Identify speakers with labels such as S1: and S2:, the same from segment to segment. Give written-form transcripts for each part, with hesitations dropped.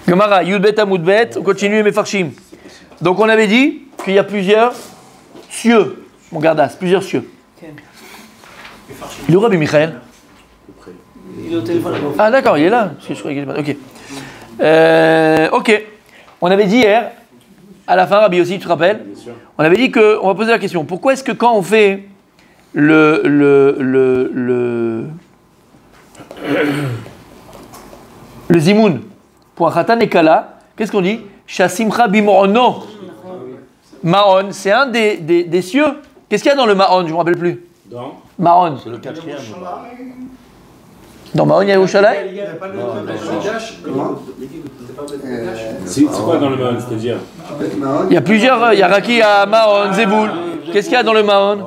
S1: Gemara, Yudbet Amoudbet, on continue Mefarshim. Donc on avait dit qu'il y a plusieurs cieux, mon gardas, plusieurs cieux. Il est où Rabbi Michael?
S2: Il est au téléphone.
S1: Ah d'accord, il est là. Parce que je croyais qu'il était pas. Ok. Ok. On avait dit hier, à la fin, Rabbi aussi, tu te rappelles? On avait dit qu'on va poser la question. Pourquoi est-ce que quand on fait le zimoun pour un khatan et kala, qu'est-ce qu'on dit? Shasimcha bimorno. Maon, c'est un des cieux. Qu'est-ce qu'il y a dans le Maon? Je ne me rappelle plus.
S3: Dans
S1: Maon.
S3: C'est le quatrième.
S1: Dans Maon, il y a Yerushalayim?
S3: C'est quoi dans le Maon, c'est-à-dire?
S1: Il y a plusieurs. Il y a Raki à Maon, Zeboul. Qu'est-ce qu'il y a dans le Maon?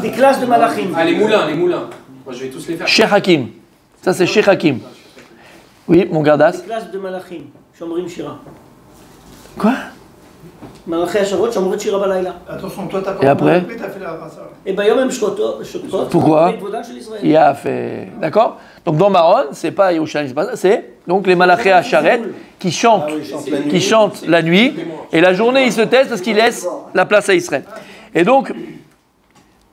S2: Des classes de malachim.
S4: Ah, les moulins. Moi, je vais tous les faire.
S1: Sheikh Hakim. Ça, c'est Sheikh Hakim. Oui, mon gardas.
S2: Des classes de malachim. Shomrim Shira.
S1: Quoi?
S2: Malachi Asharot, Shomrim Shira Balayla.
S5: Attention, toi, t'as
S1: Et
S5: pas
S1: après?
S5: compris, t'as fait la race.
S2: Et ben, Yom Shkotot.
S1: Pourquoi? Il a fait. D'accord? Donc dans Maron, c'est pas Yerushalayim, c'est pas ça, c'est donc les Malachi à Charet qui chantent la nuit, et la journée ils se taisent parce qu'ils laissent la place à Israël. Et donc,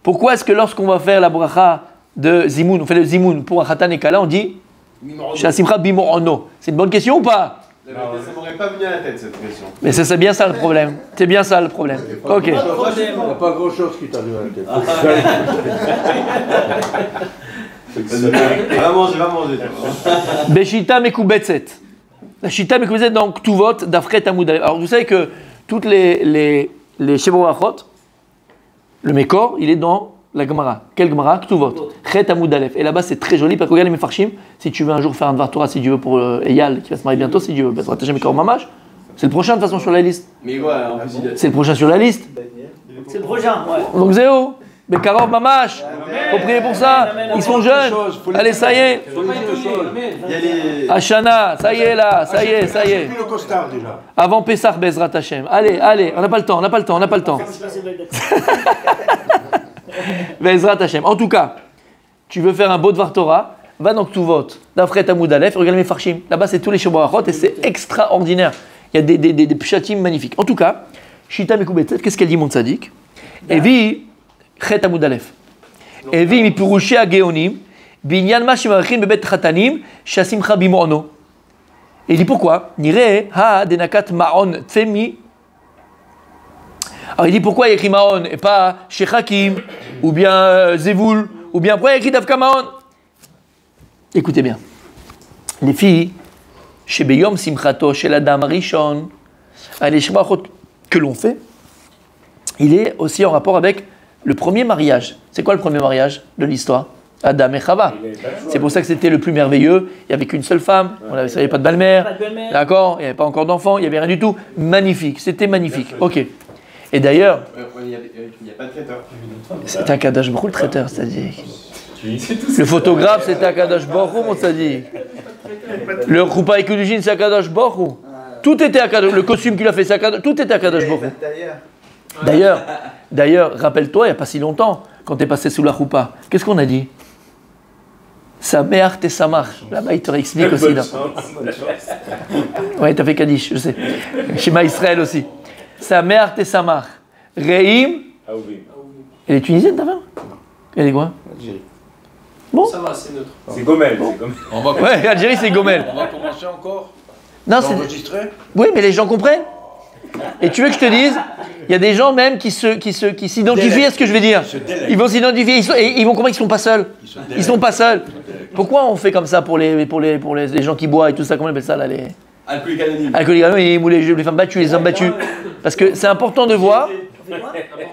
S1: pourquoi est-ce que lorsqu'on va faire la bracha de Zimoun, on fait le Zimoun pour un Khatan et Kala, on dit Shasimcha bimorno? C'est une bonne question ou pas?
S6: Ça m'aurait pas venu à la tête cette question.
S1: Mais c'est bien ça le problème. C'est bien ça le problème. Ok.
S3: Il n'y a pas grand-chose qui t'a venu à la tête.
S6: Va manger.
S1: Beshita Mekubetset. La Shita Mekubetset dans Ktuvot d'Afret Amoud Aleph. Alors vous savez que toutes les Shevorachot, le Mekor, il est dans la Gemara. Quelle Gemara? Ktuvot. Chet Amoud Aleph. Et là-bas c'est très joli parce que regarde les Mefarshim. Si tu veux un jour faire un Dvar Torah, si tu veux pour Eyal qui va se marier bientôt, si tu veux, Bezrat Hashem Mekor Mamash, c'est le prochain de toute façon sur la liste.
S4: Mais voilà, en plus,
S1: C'est le prochain sur la liste.
S2: C'est le prochain, ouais.
S1: Donc Zéo, Bekarov Mamash. Faut prier pour ça. Ils sont jeunes. Allez, ça y est. Hachana, ça y est là, ça y est.
S3: Puis le costard déjà.
S1: Avant Pessah, Bezrat Hashem. Allez, on n'a pas le temps. Bezrat Hashem. En tout cas, tu veux faire un beau Dvar Torah, va dans Ktuvot, d'Afret Amoud Aleph, regarde les Farshim. Là-bas, c'est tous les Shevorachot et c'est extraordinaire. Il y a des pshatim magnifiques. En tout cas, Shita Mekubetset, qu'est-ce qu'elle dit, mon tzaddik? Evi, Chet Amoud Aleph. Evi mipurushi ageonim, binyan ma shemarachin bebet chatanim, shasimcha bimorno. Et il dit pourquoi? Nire ha denakat maon tfemi. Alors il dit pourquoi il y a écrit Maon et pas Sheikh Hakim ou bien Zevoul ou bien pourquoi il y a écrit Davka Maon? Écoutez bien. Les filles, chez Beyom Simchato, chez la dame Rishon, les Shemachot que l'on fait, il est aussi en rapport avec le premier mariage. C'est quoi le premier mariage de l'histoire? Adam et Chava. C'est pour ça que c'était le plus merveilleux. Il n'y avait qu'une seule femme, il n'y avait pas de belle-mère, d'accord? Il n'y avait pas encore d'enfant, il n'y avait rien du tout. Magnifique, c'était magnifique. Ok. Et d'ailleurs,
S6: Il n'y a pas de traiteur.
S1: c'est un Kadosh Baruch Hu, le traiteur, c'est-à-dire. Le photographe, c'est un Kadosh Baruch Hu, mon tzaddik. Le Koupa et Kudushin, c'est un Kadosh Baruch Hu. Tout était à Kadosh. Le costume qu'il a fait, c'est un Kadosh. Tout était à Kadosh Baruch Hu. D'ailleurs, rappelle-toi, il n'y a pas si longtemps, quand tu es passé sous la Koupa, qu'est-ce qu'on a dit? Sameach Tessamach. Là-bas, il te réexplique aussi. Oui, tu as fait Kaddish, je sais. Shema Israël aussi. Sameach Tessamach. Reim. Elle est tunisienne, ta femme? Elle est quoi?
S3: Algérie.
S1: Bon.
S4: Ça va, c'est neutre.
S3: C'est Gomel.
S1: Ouais, Algérie, c'est Gomel.
S3: On va commencer encore.
S1: Non,
S3: C'est
S1: c'est.
S3: enregistré.
S1: Oui, mais les gens comprennent. Et tu veux que je te dise, il y a des gens même qui s'identifient à ce que je vais dire. Ils vont s'identifier et ils vont comprendre qu'ils ne sont pas seuls. Ils sont pas seuls. Pourquoi on fait comme ça pour les gens qui boivent et tout ça? Comment on appelle ça là, les
S6: Alcoolique anonyme.
S1: alcooliques anonymes ou les femmes battues, les hommes battus? Parce que c'est important de voir. Tu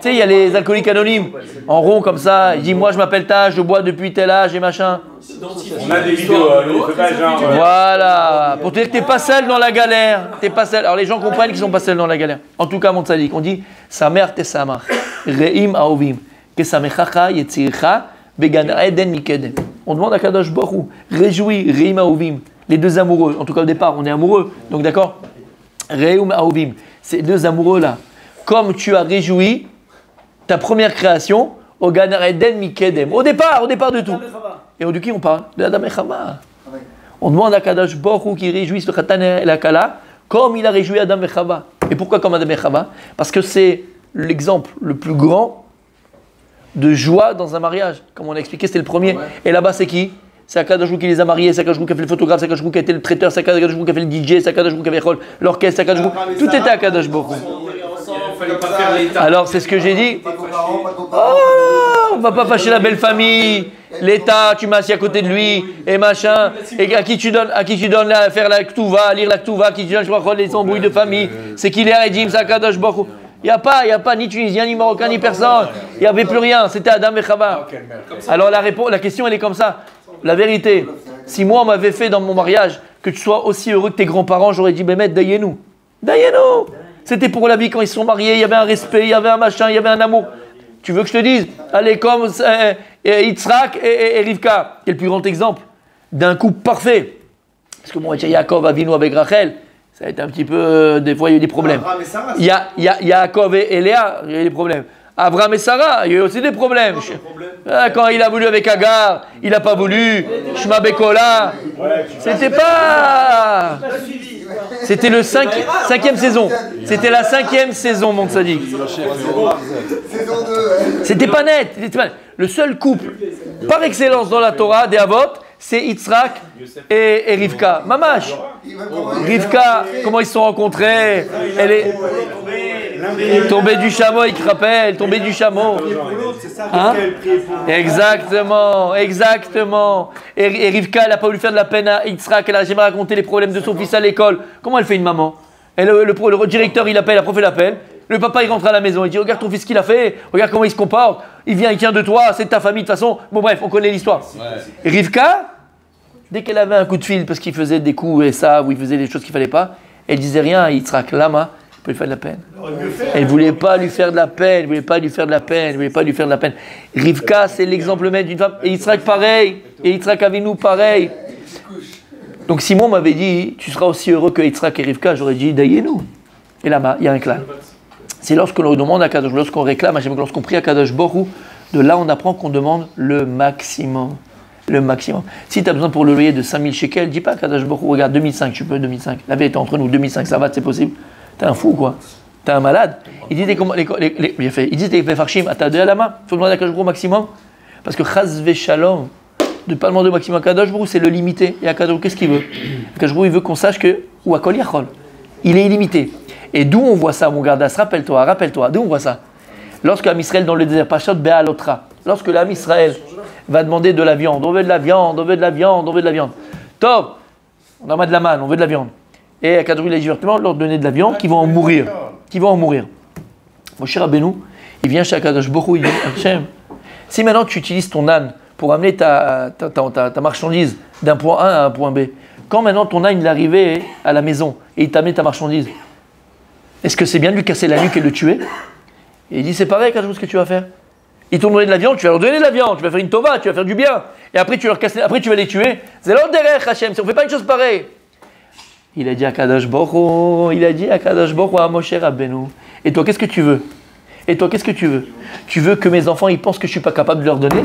S1: sais, il y a les alcooliques anonymes en rond comme ça. Il dit moi je m'appelle Taj, je bois depuis tel âge et machin.
S3: On a des vidéos, c'est pas genre.
S1: Voilà, pour te dire que t'es pas seul dans la galère. T'es pas seul. Alors les gens comprennent qu'ils sont pas seuls dans la galère. En tout cas, mon tzaddik, on dit Samer Tessamach, Reim Aovim, Kesamechacha Yetzircha, Began Eden Mikedem. On demande à Kadosh Baruch Hu, réjouis, Reim Aovim, les deux amoureux. En tout cas au départ, on est amoureux. Donc d'accord, Reim Aovim, ces deux amoureux là. Comme tu as réjoui ta première création au Gan Eden Mikedem. Au départ de tout. Et de qui on parle? De Adam et Chava. On demande à Kadosh Baruch Hu qu'il réjouisse le Khatan et la Kala comme il a réjoui Adam et Chava. Et pourquoi comme Adam et Chava? Parce que c'est l'exemple le plus grand de joie dans un mariage. Comme on a expliqué, c'était le premier. Ouais. Et là-bas, c'est qui? C'est Akadosh Baruch Hu qui les a mariés, c'est Akadosh Baruch Hu qui a fait le photographe, c'est Akadosh Baruch Hu qui a été le traiteur, c'est Akadosh Baruch Hu qui a fait le DJ, c'est Akadosh Baruch Hu qui a fait l'orchestre, c'est Akadosh Baruch Hu. Tout était Akadosh Baruch Hu. Alors, c'est ce que j'ai dit. Oh, on va pas fâcher la belle famille. L'État, tu m'as assis à côté de lui, et machin. Et à qui tu donnes là, faire la Ktuva, lire la Ktuva, qui tu donnes, je crois, les embrouilles de famille. C'est qu'il est à Régime, c'est Akadosh Baruch Hu. Il n'y a pas ni Tunisien, ni Marocain, ni personne. Il n'y avait plus rien. C'était Adam et Chava. Alors la question, elle est comme ça. La vérité, si moi, on m'avait fait dans mon mariage que tu sois aussi heureux que tes grands-parents, j'aurais dit, Bémet, daïez-nous. Daïez-nous. C'était pour la vie quand ils se sont mariés. Il y avait un respect, il y avait un machin, il y avait un amour. Tu veux que je te dise? Allez, comme Yitzhak et Rivka, qui est le plus grand exemple d'un couple parfait. Parce que bon, Yaakov Avinu avec Rachel, ça a été un petit peu, des fois il y a eu des problèmes. Il y a Yaakov et Léa, il y a eu des problèmes. Abraham et Sarah, il y a eu aussi des problèmes. Quand il a voulu avec Agar, il n'a pas voulu. Shema Bekola, c'était pas... C'était le cinquième saison. C'était la 5e saison, mon tzaddik. C'était pas net. Le seul couple par excellence dans la Torah des Avot, c'est Yitzhak et Rivka. Mamash. Rivka, comment ils se sont rencontrés? Elle est tombée du chameau, il te rappelle, tombée du chameau. Hein? Exactement. Et Rivka, elle n'a pas voulu faire de la peine à Yitzhak, elle n'a jamais raconté les problèmes de son fils à l'école. Comment elle fait une maman? Et le directeur, il appelle, la prof, elle appelle. Le papa, il rentre à la maison, il dit, regarde ton fils qu'il a fait, regarde comment il se comporte, il vient, il tient de toi, c'est de ta famille, de toute façon. Bon bref, on connaît l'histoire. Et Rivka, dès qu'elle avait un coup de fil, parce qu'il faisait des coups et ça, ou il faisait des choses qu'il ne fallait pas, elle disait rien à Yitzhak, Lama, il peut lui faire de la peine. Elle ne voulait pas lui faire de la peine, Rivka, c'est l'exemple même d'une femme, et Yitzhak pareil, et Yitzhak Avinu pareil. Donc si moi m'avait dit, tu seras aussi heureux que Yitzhak et Rivka, j'aurais dit, daïez-nous. Et là, il y a un clan. C'est lorsque l'on demande à Kadosh, lorsqu'on réclame, lorsqu'on prie à Kadosh Baruch Hu, de là on apprend qu'on demande le maximum. Le maximum. Si tu as besoin pour le loyer de 5000 shekels, dis pas à Kadosh Baruch Hu, regarde 2005, tu peux 2005. La vérité entre nous, 2005, ça va, c'est possible. T'es un fou quoi. T'es un malade. Il dit les farshim, à ta deux à la main. Il faut demander à Kadosh Baruch Hu au maximum. Parce que chaz ve shalom, de ne pas demander au maximum à Kadosh Baruch Hu, c'est le limiter. Et à Kadosh Baruch Hu, qu'est-ce qu'il veut? Kadosh Baruch Hu, il veut qu'on sache que, ou à Kol Yachol, il est illimité. Et d'où on voit ça, mon gardas? Rappelle-toi, d'où on voit ça? Lorsque l'âme Israël dans le désert, Pachat Be'alotra, lorsque l'âme Israël va demander de la viande, on veut de la viande. Top, on a de la manne, on veut de la viande. Et à Kadosh Baruch Hu, il a leur donner de la viande qui vont en mourir. Mon cher Rabbeinu, il vient chez Kadosh Baruch Hu, il dit, Hachem, si maintenant tu utilises ton âne pour amener ta marchandise d'un point A à un point B, quand maintenant ton âne il est arrivé à la maison et il t'a amené ta marchandise, est-ce que c'est bien de lui casser la nuque et de le tuer? Et il dit, c'est pareil, quelque chose que tu vas faire. Ils t'ont donné de la viande, tu vas leur donner de la viande, tu vas faire une tova, tu vas faire du bien. Et après, tu vas les tuer. C'est l'ordre derrière, Hachem, on ne fait pas une chose pareille. Il a dit à Kadosh Baruch Hu, à Moshe Rabbeinu. Et toi, qu'est-ce que tu veux? Tu veux que mes enfants, ils pensent que je ne suis pas capable de leur donner?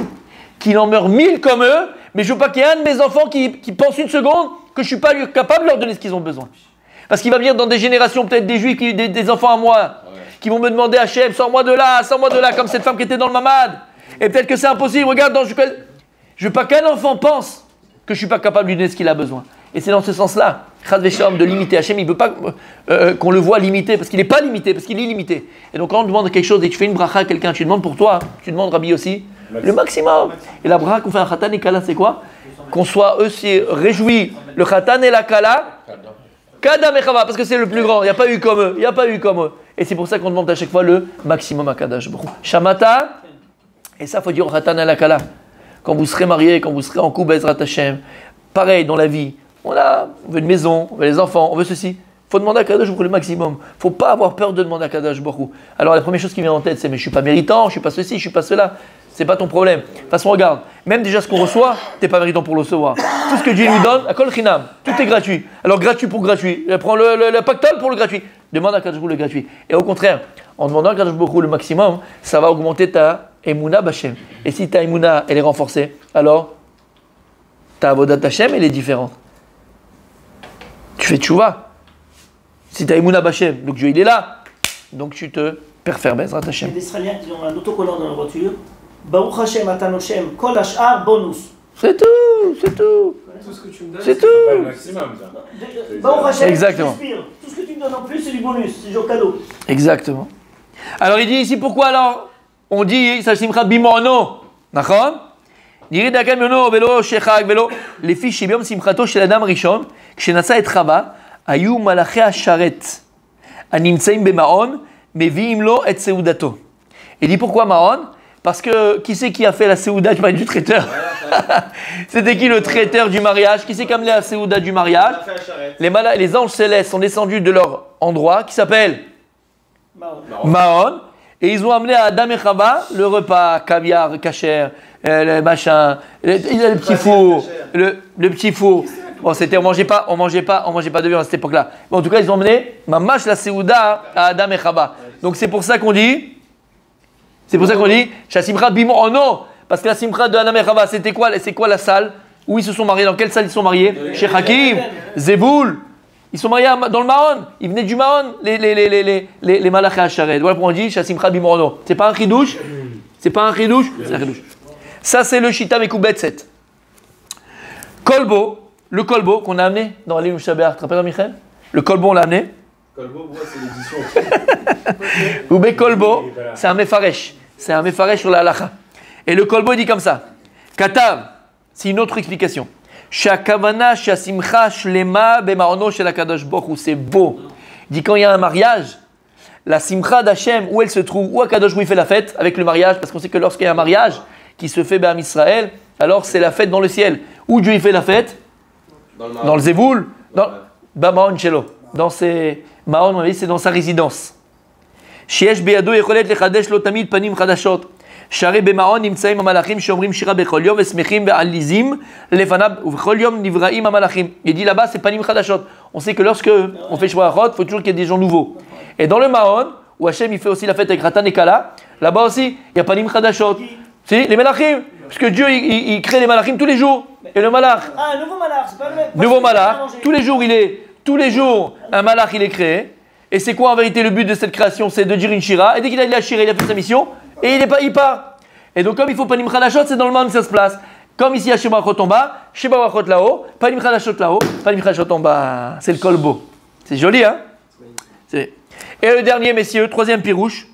S1: Qu'il en meure 1000 comme eux, mais je ne veux pas qu'il y ait un de mes enfants qui pense une seconde que je ne suis pas capable de leur donner ce qu'ils ont besoin. Parce qu'il va venir dans des générations, peut-être des juifs, des enfants à moi, qui vont me demander Hachem, sors-moi de là, comme cette femme qui était dans le mamad. Et peut-être que c'est impossible, regarde, je ne veux pas qu'un enfant pense que je ne suis pas capable de lui donner ce qu'il a besoin. Et c'est dans ce sens-là, Chad Veshalom, de limiter. Hachem, il ne veut pas qu'on le voit limité, parce qu'il n'est pas limité, parce qu'il est illimité. Et donc quand on demande quelque chose et que tu fais une bracha à quelqu'un, tu demandes pour toi, tu demandes Rabbi aussi, le maximum. Et la bracha qu'on fait un khatan et kala, c'est quoi? Qu'on soit aussi réjouis, le khatan et la kala, Kadam et Chava, parce que c'est le plus grand, il n'y a pas eu comme eux, Et c'est pour ça qu'on demande à chaque fois le maximum à Kadosh Baruch Hu. Shamata, et ça, il faut dire au khatan et la kala. Quand vous serez mariés, quand vous serez en couple, Bezrat Hashem, pareil dans la vie, on veut une maison, on veut les enfants, on veut ceci. Il faut demander à Kadosh Baruch Hu le maximum. Il ne faut pas avoir peur de demander à Kadosh Baruch Hu. Alors la première chose qui vient en tête, c'est mais je ne suis pas méritant, je ne suis pas ceci, je ne suis pas cela. C'est pas ton problème. De toute façon, regarde, même déjà ce qu'on reçoit, tu n'es pas méritant pour le recevoir. Tout ce que Dieu nous donne, à Kol Chinam, tout est gratuit. Alors gratuit pour gratuit. Prends le pactole pour le gratuit. Demande à Kadosh Baruch Hu le gratuit. Et au contraire, en demandant à Kadosh Baruch Hu le maximum, ça va augmenter ta Emouna B'Hashem. Et si ta Emouna, elle est renforcée, alors ta Avodat Hashem, elle est différente. tu fais tchouva. Si tu as Emouna Bachem, donc Dieu il est là. Donc tu te perfères, Bezrat
S2: Il y a
S1: Hashem.
S2: des Israéliens qui ont un autocollant dans la voiture. Baruch Hashem, Atan Hashem, Kol Hashar, bonus.
S1: C'est tout, c'est tout.
S4: Tout ce que tu me donnes,
S1: C'est
S3: C'est pas le
S1: tout.
S3: maximum, ça.
S2: Baruch Hashem,
S1: Exactement.
S2: respire. Tout ce que tu me donnes en plus, c'est du bonus, c'est du cadeau.
S1: Exactement. Alors il dit ici pourquoi alors on dit ça simcha bimono, d'accord? נראה דקה ממנו ולא שחג ולא לפי שביום שמחתו של אדם הראשון כשנשא את חווה היו מלאכי השרת הנמצאים במעון מביאים לו את סעודתו. Il dit pourquoi Maon? Parce que qui c'est qui a fait la séouda? Je parlais du traiteur. C'était qui le traiteur du mariage? Qui c'est qui a amené la séouda du mariage? Les anges célestes sont descendus de leur endroit qui s'appelle Maon. Et ils ont amené à Adam et Chava le repas, caviar, kasher, le machin, le petit four, le petit four. Bon, c'était, on mangeait pas de viande à cette époque-là. Bon, en tout cas, ils ont amené mamash la séouda à Adam et Chava. Donc c'est pour ça qu'on dit, Shasimcha bimo ono, parce que la simcha de Adam et Chava, c'est quoi la salle où ils se sont mariés? Dans quelle salle ils sont mariés? Chez Hakim, Zeboul. Ils sont mariés dans le Mahon. Ils venaient du Mahon, les Malaché Hacharet. Voilà pourquoi on dit Shasimcha bimorno. C'est pas un chidouche? C'est pas un chidouche? C'est un chidouche. Ça, c'est le Shita Mekoubet 7. Kolbo, le kolbo qu'on a amené dans l'île Mouchabéar. Tu te rappelles, Michel? Le kolbo, on l'a amené.
S6: Colbo, c'est l'édition.
S1: Oubé kolbo, c'est un mefaresh. C'est un mefaresh sur la halacha. Et le kolbo, il dit comme ça. Katav, c'est une autre explication. Shakavana shasimcha shlema bemaono shel hakadosh baruch hu. C'est beau. Il dit quand il y a un mariage, la simcha d'Hachem, où elle se trouve, où Hakadosh Baruch Hu fait la fête avec le mariage, parce qu'on sait que lorsqu'il y a un mariage qui se fait Béam Israël, alors c'est la fête dans le ciel. Où Dieu il fait la fête? Dans le Zeboul, dans Bamaon Shelo. Dans ses Maon, on a dit, c'est dans sa résidence. Sheyesh beyado yecholet lechadesh lo tamid panim chadashot. שהרי במעון נמצאים המלאכים שאומרים שירה בכל יום ושמחים ועליזים לפניו ובכל יום נבראים המלאכים. Il dit là-bas c'est panim chadashot. On sait que lorsque on fait Shvoachot, il faut toujours qu'il y ait des gens nouveaux. Et dans le Maon, où Hachem il fait aussi la fête avec Ratan et Kala, là-bas aussi il y a panim chadashot. C'est les malachim, parce que Dieu il crée les malachim tous les jours. Et le malach,
S2: Ah, un nouveau malach, c'est pas le même.
S1: nouveau malach, tous les jours un malach il est créé. Et c'est quoi en vérité le but de cette création? C'est de dire une shira. Et dès qu'il a dit la shira, il a fait sa mission. Et il part. Et donc, comme il faut panim chadashot, c'est dans le monde que ça se place. Comme ici, à Sheba Wachot en bas, Sheba Wachot là-haut, panim chadashot là-haut, panim chadashot en bas. C'est le kolbo. C'est joli, hein? Et le dernier, messieurs, troisième pirouche,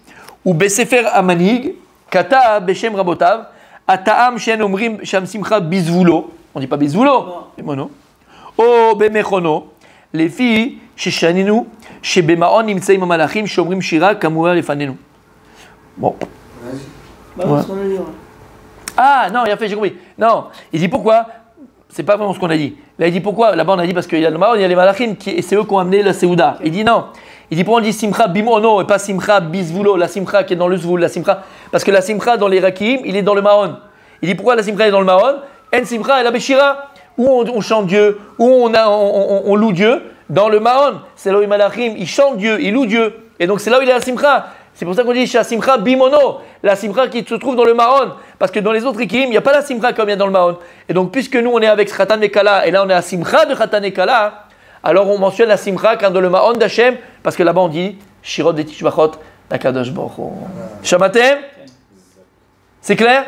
S1: ou Besefer Amanig, Kata Beshem Rabotav, Ataam Shen Omrim Sham Simcha Bizvulo. On dit pas Bizvulo, c'est mono. O Bemechono, les filles, chez Shaninu, chez Bemaon, Nimtseim Amalachim, Shomrim Shira, Kamura Lefanenu. Bon.
S2: Bah oui, c'est ce qu'on a dit, ouais.
S1: Ah non, il a fait, j'ai compris. Non, il dit pourquoi? C'est pas vraiment ce qu'on a dit. Là, il dit pourquoi? Là-bas, on a dit parce qu'il y a le Mahon, il y a les Malachim, et c'est eux qui ont amené la Séouda. Il dit non. Il dit pourquoi on dit Simcha Bimono et pas Simcha Bizvulo, la Simcha qui est dans le Zvoul, la Simcha. Parce que la Simcha dans les Rakim, il est dans le Mahon. Il dit pourquoi la Simcha est dans le Mahon? En Simcha et la Beshira, où on chante Dieu, où on loue Dieu. Dans le Mahon, c'est là où les Malachim, ils chantent Dieu, ils louent Dieu. Et donc c'est là où il y a la Simcha. C'est pour ça qu'on dit Simcha Bimono, la Simcha qui se trouve dans le Mahon. Parce que dans les autres Rikim, il n'y a pas la Simcha comme il y a dans le Mahon. Et donc, puisque nous, on est avec Khatan et Kala, et là, on est à Simcha de Khatan et Kala, alors on mentionne la Simcha quand dans le Mahon d'Hachem, parce que là-bas, on dit Shirot de Tishbachot, Nakadosh Baruch Hu. Shamatem? C'est clair?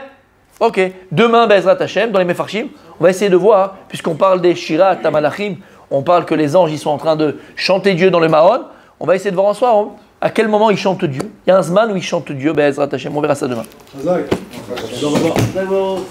S1: Ok. Demain, Bezrat Hachem, dans les Mefarshim, on va essayer de voir, puisqu'on parle des Shirat, Tamalachim, on parle que les anges, ils sont en train de chanter Dieu dans le Mahon. On va essayer de voir en soir. À quel moment ils chantent Dieu? Il y a un Zman où ils chantent Dieu, Bezrat Hachem. On verra ça demain.
S2: D'abord.